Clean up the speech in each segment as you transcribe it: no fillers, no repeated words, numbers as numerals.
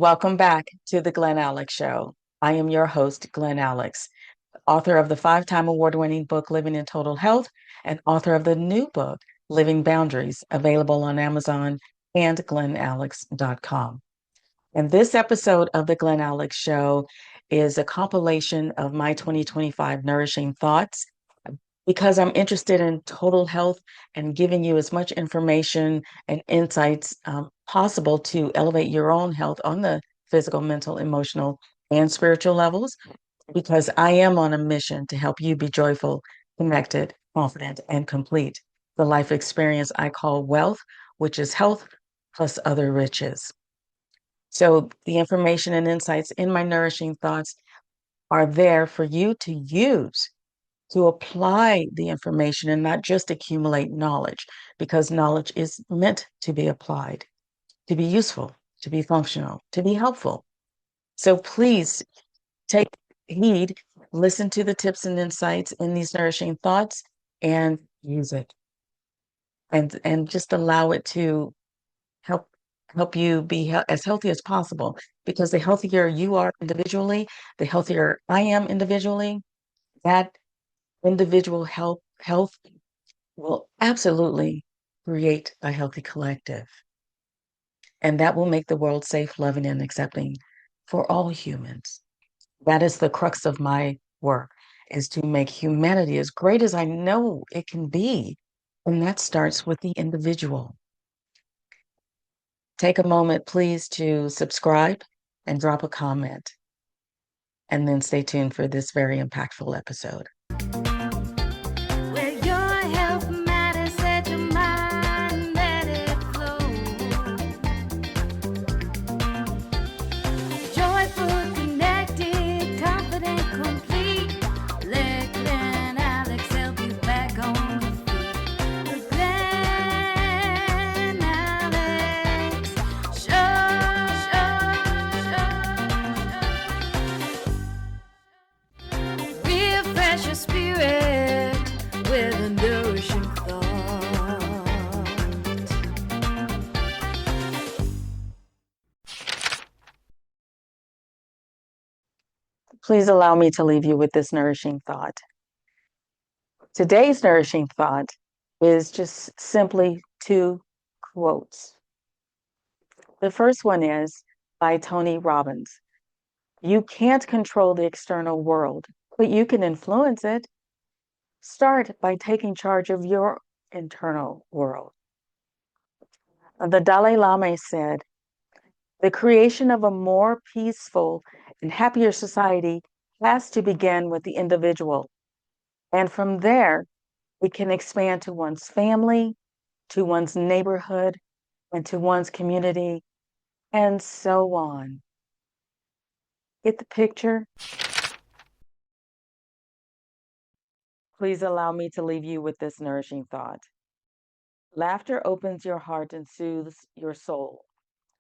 Welcome back to the Glen Alex Show. I am your host, Glen Alex, author of the five-time award-winning book, Living in Total Health, and author of the new book, Living Boundaries, available on Amazon and glenalex.com. And this episode of the Glen Alex Show is a compilation of my 2025 Nourishing Thoughts because I'm interested in total health and giving you as much information and insights possible to elevate your own health on the physical, mental, emotional, and spiritual levels, because I am on a mission to help you be joyful, connected, confident, and complete the life experience I call wealth, which is health plus other riches. So the information and insights in my Nourishing Thoughts are there for you to use to apply the information and not just accumulate knowledge, because knowledge is meant to be applied, to be useful, to be functional, to be helpful. So please take heed, listen to the tips and insights in these Nourishing Thoughts and use it. And just allow it to help you be as healthy as possible, because the healthier you are individually, the healthier I am individually, that individual health will absolutely create a healthy collective. And that will make the world safe, loving, and accepting for all humans. That is the crux of my work, is to make humanity as great as I know it can be. And that starts with the individual. Take a moment, please, to subscribe and drop a comment. And then stay tuned for this very impactful episode. Where your health matters, set your mind, let it flow. Joyful, connected, confident, complete. Let Glen Alex help you back on your feet. The Glen Alex Show. Refresh your spirit with a nourishing thought. Please allow me to leave you with this nourishing thought. Today's nourishing thought is just simply two quotes. The first one is by Tony Robbins. You can't control the external world, but you can influence it. Start by taking charge of your internal world. The Dalai Lama said, the creation of a more peaceful and happier society has to begin with the individual. And from there, it can expand to one's family, to one's neighborhood, and to one's community, and so on. Get the picture? Please allow me to leave you with this nourishing thought. Laughter opens your heart and soothes your soul.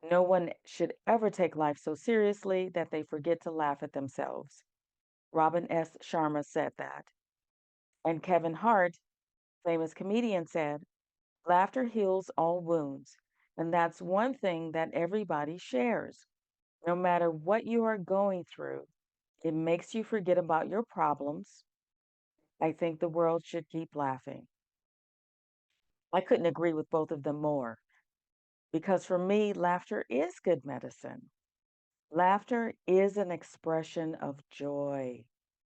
No one should ever take life so seriously that they forget to laugh at themselves. Robin S. Sharma said that. And Kevin Hart, famous comedian, said, laughter heals all wounds. And that's one thing that everybody shares. No matter what you are going through, it makes you forget about your problems. I think the world should keep laughing. I couldn't agree with both of them more, because for me, laughter is good medicine. Laughter is an expression of joy,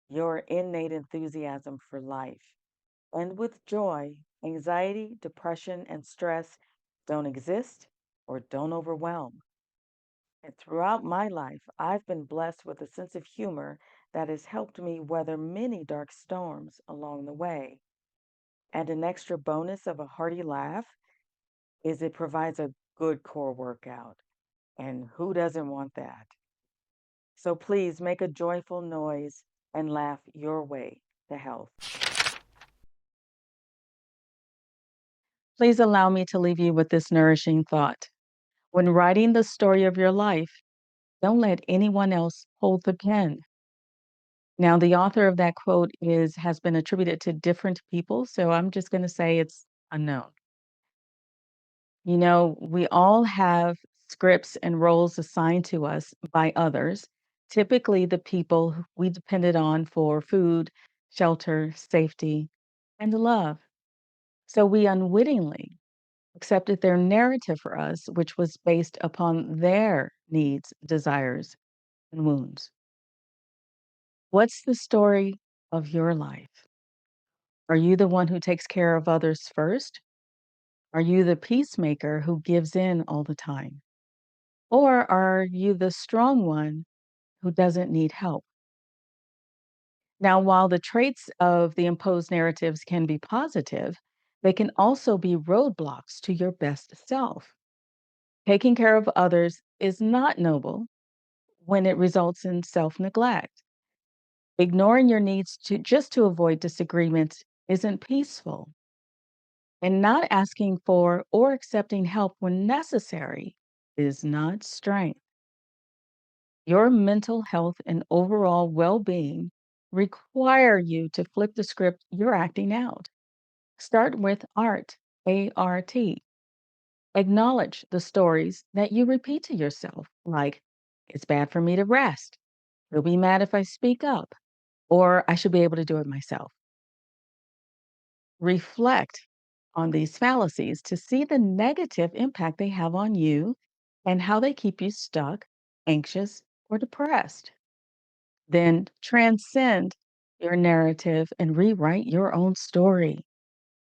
your innate enthusiasm for life. And with joy, anxiety, depression, and stress don't exist or don't overwhelm. And throughout my life, I've been blessed with a sense of humor that has helped me weather many dark storms along the way. And an extra bonus of a hearty laugh is it provides a good core workout. And who doesn't want that? So please make a joyful noise and laugh your way to health. Please allow me to leave you with this nourishing thought. When writing the story of your life, don't let anyone else hold the pen. Now, the author of that quote has been attributed to different people, so I'm just going to say it's unknown. You know, we all have scripts, and roles assigned to us by others, typically the people who we depended on for food, shelter, safety, and love. So we unwittingly accepted their narrative for us, which was based upon their needs, desires, and wounds. What's the story of your life? Are you the one who takes care of others first? Are you the peacemaker who gives in all the time? Or are you the strong one who doesn't need help? Now, while the traits of the imposed narratives can be positive, they can also be roadblocks to your best self. Taking care of others is not noble when it results in self neglect. Ignoring your needs to avoid disagreements isn't peaceful. And not asking for or accepting help when necessary is not strength. Your mental health and overall well being require you to flip the script you're acting out. Start with art, ART. Acknowledge the stories that you repeat to yourself, like, it's bad for me to rest. He'll be mad if I speak up, or I should be able to do it myself. Reflect on these fallacies to see the negative impact they have on you and how they keep you stuck, anxious, or depressed. Then transcend your narrative and rewrite your own story.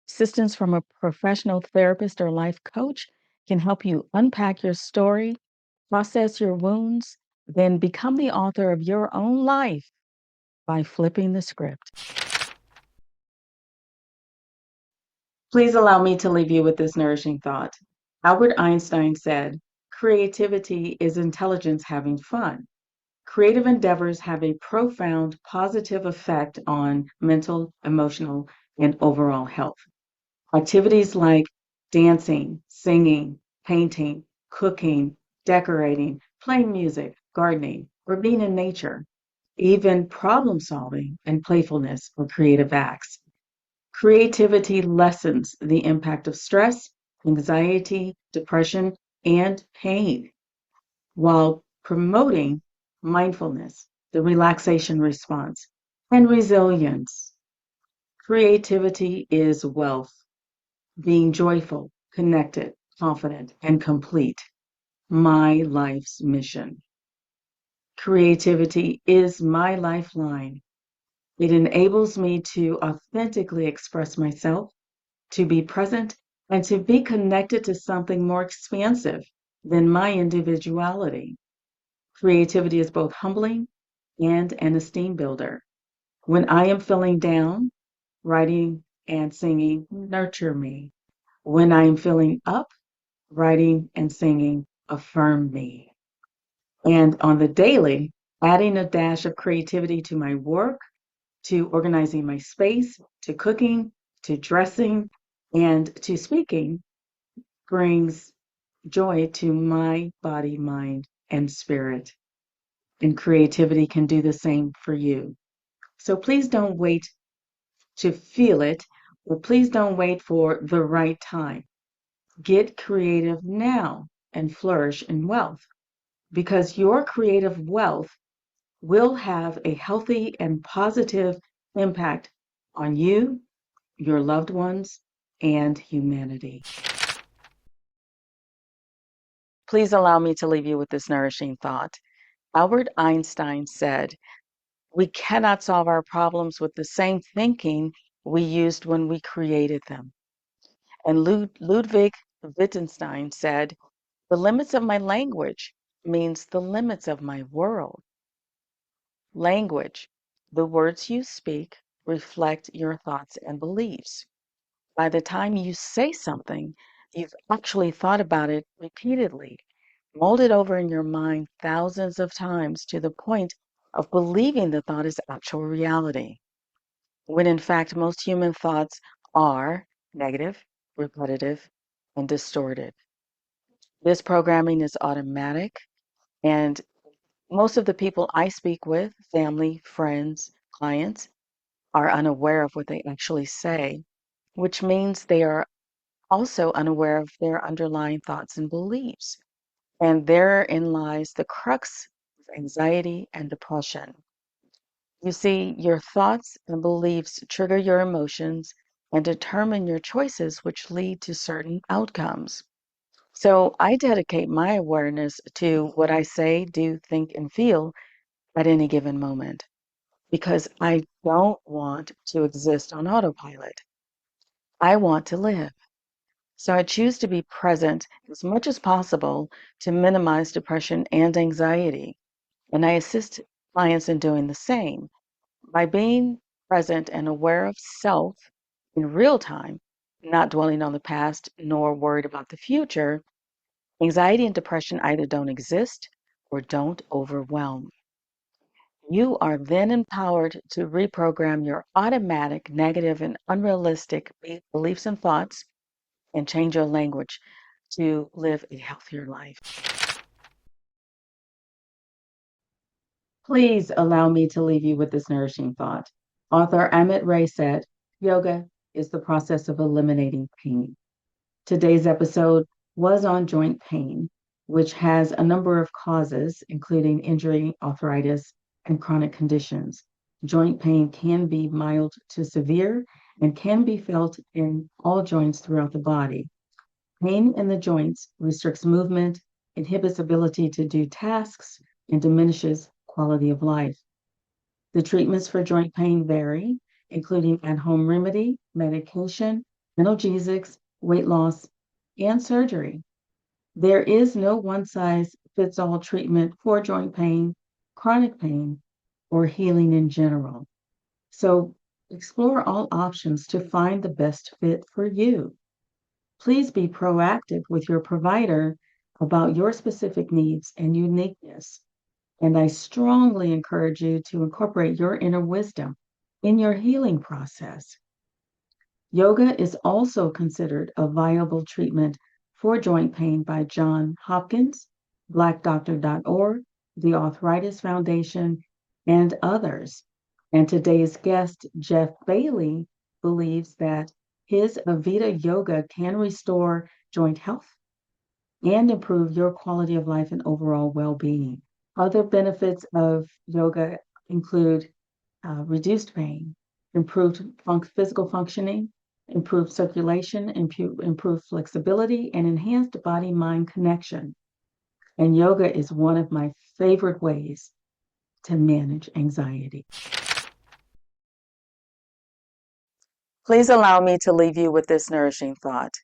Assistance from a professional therapist or life coach can help you unpack your story, process your wounds, then become the author of your own life by flipping the script. Please allow me to leave you with this nourishing thought. Albert Einstein said, creativity is intelligence having fun. Creative endeavors have a profound positive effect on mental, emotional, and overall health. Activities like dancing, singing, painting, cooking, decorating, playing music, gardening, or being in nature, even problem solving and playfulness are creative acts. Creativity lessens the impact of stress, anxiety, depression, and pain, while promoting mindfulness, the relaxation response, and resilience. Creativity is wealth, being joyful, connected, confident, and complete. My life's mission. Creativity is my lifeline. It enables me to authentically express myself, to be present, and to be connected to something more expansive than my individuality. Creativity is both humbling and an esteem builder. When I am feeling down, writing and singing nurture me. When I am feeling up, writing and singing affirm me. And on the daily, adding a dash of creativity to my work, to organizing my space, to cooking, to dressing, and to speaking brings joy to my body, mind, and spirit. And creativity can do the same for you. So please don't wait to feel it, or please don't wait for the right time. Get creative now and flourish in wealth, because your creative wealth will have a healthy and positive impact on you, your loved ones, and humanity. Please allow me to leave you with this nourishing thought. Albert Einstein said, we cannot solve our problems with the same thinking we used when we created them. And Ludwig Wittgenstein said, the limits of my language means the limits of my world. Language, the words you speak, reflect your thoughts and beliefs. By the time you say something, you've actually thought about it repeatedly, molded over in your mind thousands of times to the point of believing the thought is actual reality, when in fact most human thoughts are negative, repetitive, and distorted. This programming is automatic, and most of the people I speak with, family, friends, clients, are unaware of what they actually say, which means they are also unaware of their underlying thoughts and beliefs. And therein lies the crux of anxiety and depression. You see, your thoughts and beliefs trigger your emotions and determine your choices, which lead to certain outcomes. So I dedicate my awareness to what I say, do, think, and feel at any given moment because I don't want to exist on autopilot. I want to live. So I choose to be present as much as possible to minimize depression and anxiety. And I assist clients in doing the same by being present and aware of self in real time, not dwelling on the past nor worried about the future. Anxiety and depression either don't exist or don't overwhelm. You are then empowered to reprogram your automatic, negative, and unrealistic beliefs and thoughts and change your language to live a healthier life. Please allow me to leave you with this nourishing thought. Author Amit Ray said, yoga is the process of eliminating pain. Today's episode was on joint pain, which has a number of causes, including injury, arthritis, and chronic conditions. Joint pain can be mild to severe and can be felt in all joints throughout the body. Pain in the joints restricts movement, inhibits ability to do tasks, and diminishes quality of life. The treatments for joint pain vary, including at-home remedy, medication, analgesics, weight loss, and surgery. There is no one-size-fits-all treatment for joint pain, chronic pain, or healing in general. So explore all options to find the best fit for you. Please be proactive with your provider about your specific needs and uniqueness. And I strongly encourage you to incorporate your inner wisdom in your healing process. Yoga is also considered a viable treatment for joint pain by John Hopkins, blackdoctor.org, the Arthritis Foundation, and others. And today's guest, Jeff Bailey, believes that his Avita Yoga can restore joint health and improve your quality of life and overall well being. Other benefits of yoga include reduced pain, improved physical functioning, improved circulation, improved flexibility, and enhanced body mind connection. And yoga is one of my favorite ways to manage anxiety. Please allow me to leave you with this nourishing thought.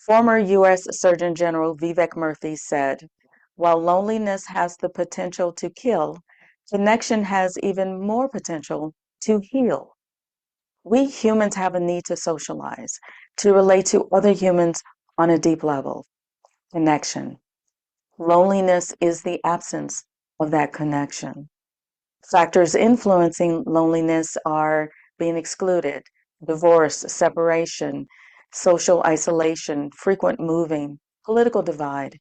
Former U.S. Surgeon General Vivek Murthy said, while loneliness has the potential to kill, connection has even more potential to heal. We humans have a need to socialize, to relate to other humans on a deep level. Connection. Loneliness is the absence of that connection. Factors influencing loneliness are being excluded, divorce, separation, social isolation, frequent moving, political divide,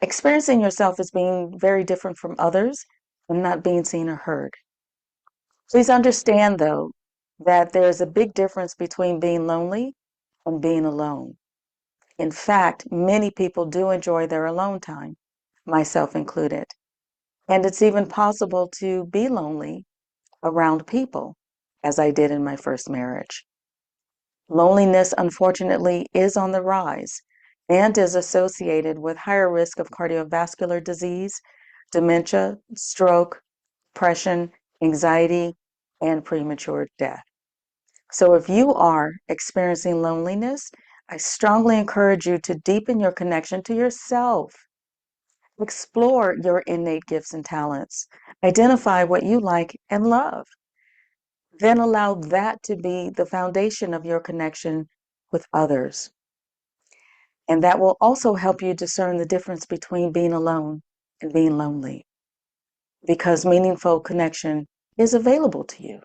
experiencing yourself as being very different from others and not being seen or heard. Please understand, though, that there is a big difference between being lonely and being alone. In fact, many people do enjoy their alone time, myself included. And it's even possible to be lonely around people, as I did in my first marriage. Loneliness, unfortunately, is on the rise and is associated with higher risk of cardiovascular disease, dementia, stroke, depression, anxiety, and premature death. So if you are experiencing loneliness, I strongly encourage you to deepen your connection to yourself. Explore your innate gifts and talents. Identify what you like and love. Then allow that to be the foundation of your connection with others. And that will also help you discern the difference between being alone and being lonely, because meaningful connection is available to you.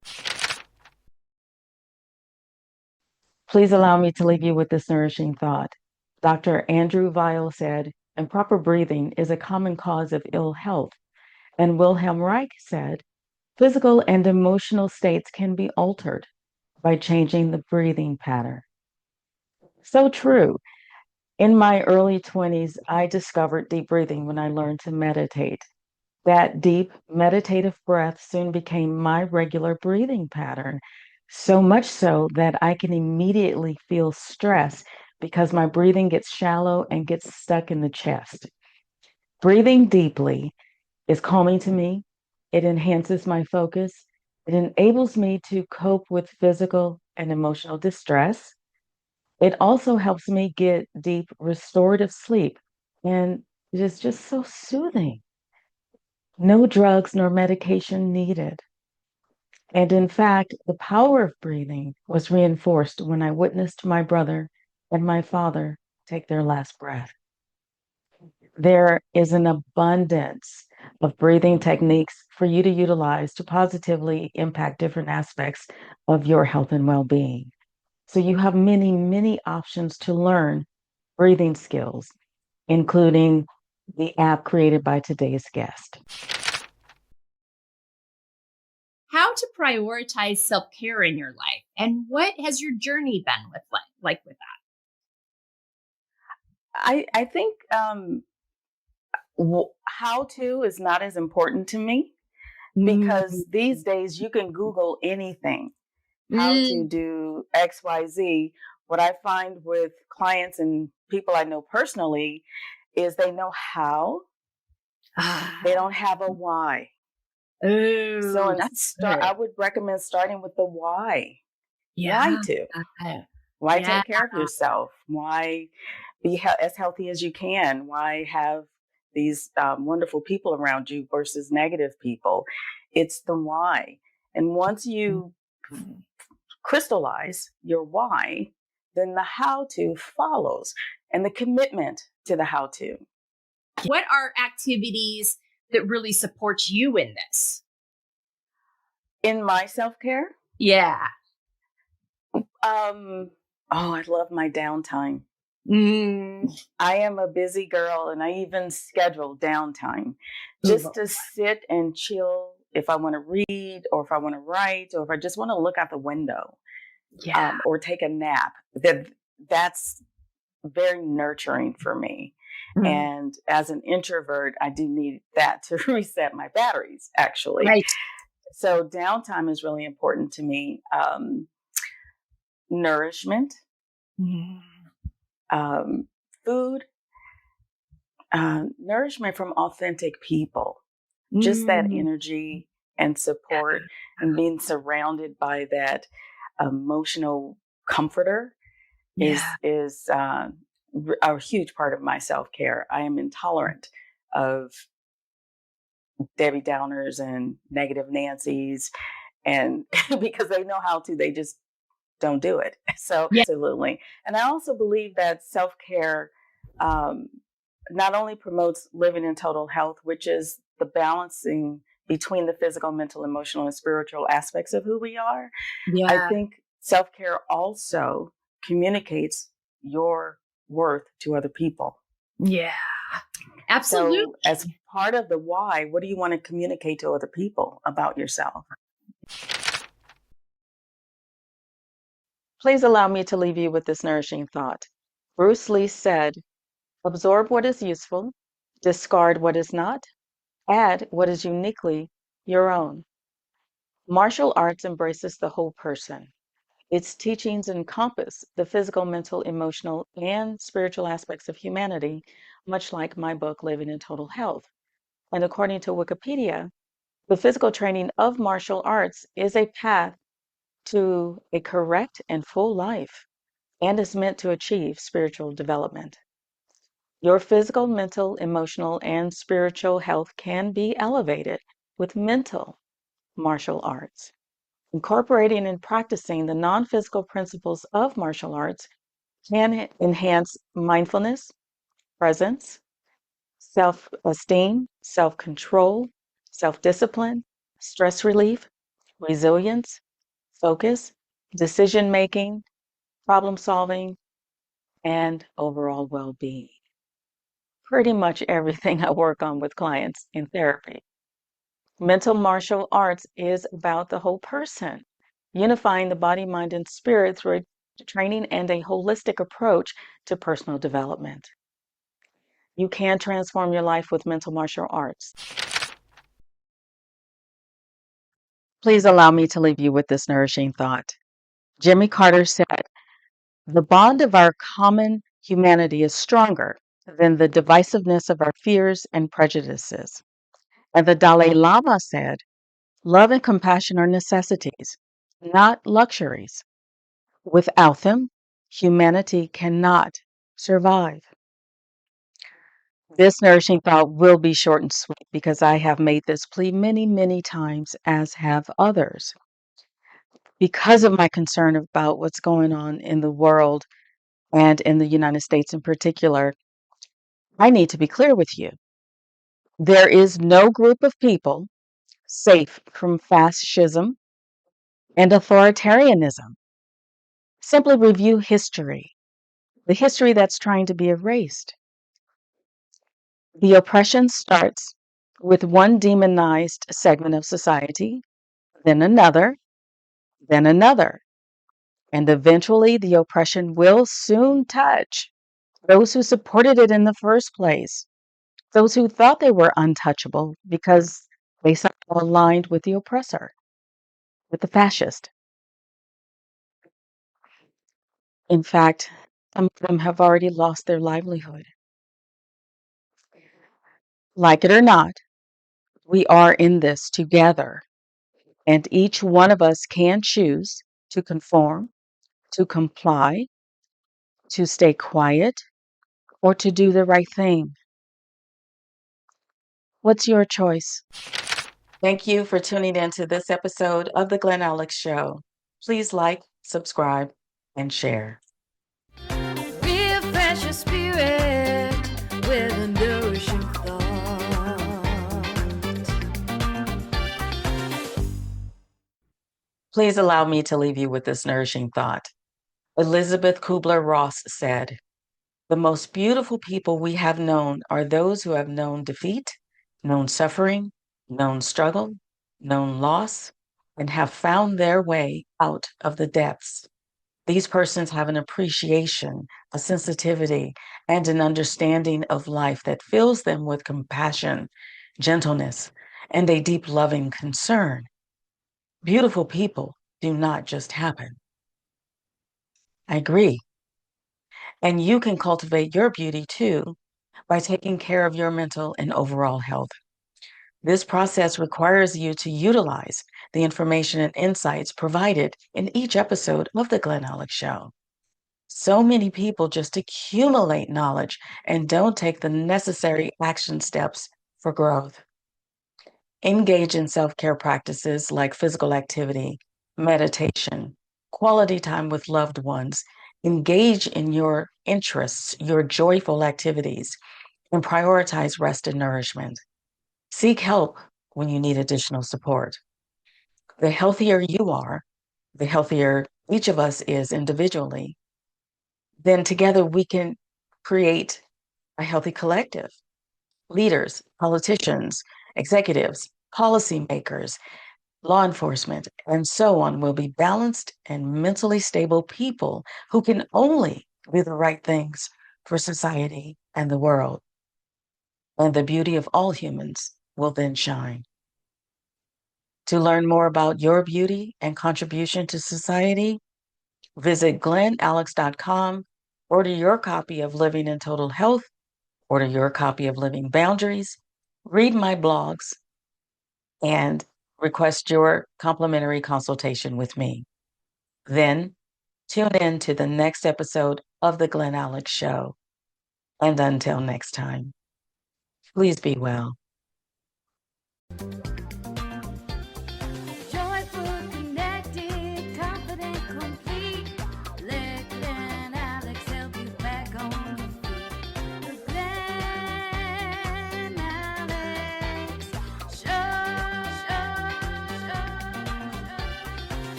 Please allow me to leave you with this nourishing thought. Dr. Andrew Weil said, improper breathing is a common cause of ill health. And Wilhelm Reich said, physical and emotional states can be altered by changing the breathing pattern. So true. In my early 20s, I discovered deep breathing when I learned to meditate. That deep meditative breath soon became my regular breathing pattern, so much so that I can immediately feel stress because my breathing gets shallow and gets stuck in the chest. Breathing deeply is calming to me. It enhances my focus. It enables me to cope with physical and emotional distress. It also helps me get deep restorative sleep. And it is just so soothing. No drugs nor medication needed. And in fact, the power of breathing was reinforced when I witnessed my brother and my father take their last breath. There is an abundance of breathing techniques for you to utilize to positively impact different aspects of your health and well being. So you have many, many options to learn breathing skills, including the app created by today's guest. How to prioritize self-care in your life, and what has your journey been like with I think how to is not as important to me that? because these days you can Google anything, how to Mm. do XYZ. What I find with clients and people I know personally is they know how, they don't have a why. So Oh, that's good. I would recommend starting with the why. Why Yeah. to? Why Yeah. take care of yourself? Why be as healthy as you can? Why have these wonderful people around you versus negative people? It's the why. And once you crystallize your why, then the how to follows and the commitment to the how to. What are activities that really support you in this? In my self care, Yeah. I love my downtime. Mm. I am a busy girl and I even schedule downtime Ooh. just to sit and chill if I want to read or if I want to write or if I just want to look out the window Yeah. or take a nap. That's very nurturing for me. Mm. And as an introvert, I do need that to reset my batteries, actually. Right. So downtime is really important to me. Nourishment, Mm. food, nourishment from authentic people, just that Mm. energy and support and being surrounded by that emotional comforter Yeah. is a huge part of my self-care. I am intolerant of Debbie Downers and negative Nancy's, and because they know how to, they just don't do it. So Yeah. absolutely. And I also believe that self-care um, not only promotes living in total health, which is the balancing between the physical, mental, emotional, and spiritual aspects of who we are. I Yeah. think self-care also communicates your worth to other people. Yeah. So as Absolutely. part of the why, what do you want to communicate to other people about yourself? Please allow me to leave you with this nourishing thought. Bruce Lee said, absorb what is useful, discard what is not, add what is uniquely your own. Martial arts embraces the whole person. Its teachings encompass the physical, mental, emotional, and spiritual aspects of humanity, much like my book, Living in Total Health. And according to Wikipedia, the physical training of martial arts is a path to a correct and full life and is meant to achieve spiritual development. Your physical, mental, emotional, and spiritual health can be elevated with mental martial arts. Incorporating and practicing the non physical principles of martial arts can enhance mindfulness, presence, self esteem, self control, self discipline, stress relief, resilience, focus, decision making, problem solving, and overall well being. Pretty much everything I work on with clients in therapy. Mental martial arts is about the whole person, unifying the body, mind, and spirit through a training, and a holistic approach to personal development. You can transform your life with mental martial arts. Please allow me to leave you with this nourishing thought. Jimmy Carter said, "The bond of our common humanity is stronger than the divisiveness of our fears and prejudices." And the Dalai Lama said, "Love and compassion are necessities, not luxuries. Without them, humanity cannot survive." This nourishing thought will be short and sweet because I have made this plea many, many times, as have others. Because of my concern about what's going on in the world and in the United States in particular, I need to be clear with you. There is no group of people safe from fascism and authoritarianism. Simply review history, the history that's trying to be erased. The oppression starts with one demonized segment of society, then another, and eventually the oppression will soon touch those who supported it in the first place, those who thought they were untouchable because they somehow aligned with the oppressor, with the fascist. In fact, some of them have already lost their livelihood. Like it or not, we are in this together, and each one of us can choose to conform, to comply, to stay quiet, or to do the right thing. What's your choice? Thank you for tuning in to this episode of The Glen Alex Show. Please like, subscribe, and share. Refresh your spirit with a nourishing thought. Please allow me to leave you with this nourishing thought. Elizabeth Kubler-Ross said, "The most beautiful people we have known are those who have known defeat, known suffering, known struggle, known loss, and have found their way out of the depths." These persons have an appreciation, a sensitivity, and an understanding of life that fills them with compassion, gentleness, and a deep loving concern. Beautiful people do not just happen. I agree. And you can cultivate your beauty too by taking care of your mental and overall health. This process requires you to utilize the information and insights provided in each episode of The Glen Alex Show. So many people just accumulate knowledge and don't take the necessary action steps for growth. Engage in self-care practices like physical activity, meditation, quality time with loved ones. Engage in your interests, your joyful activities, and prioritize rest and nourishment. Seek help when you need additional support. The healthier you are, the healthier each of us is individually, then together we can create a healthy collective. Leaders, politicians, executives, policymakers, law enforcement, and so on will be balanced and mentally stable people who can only do the right things for society and the world. And the beauty of all humans will then shine. To learn more about your beauty and contribution to society, visit glenalex.com, order your copy of Living in Total Health, order your copy of Living Boundaries, read my blogs, and request your complimentary consultation with me. Then tune in to the next episode of The Glen Alex Show. And until next time, please be well.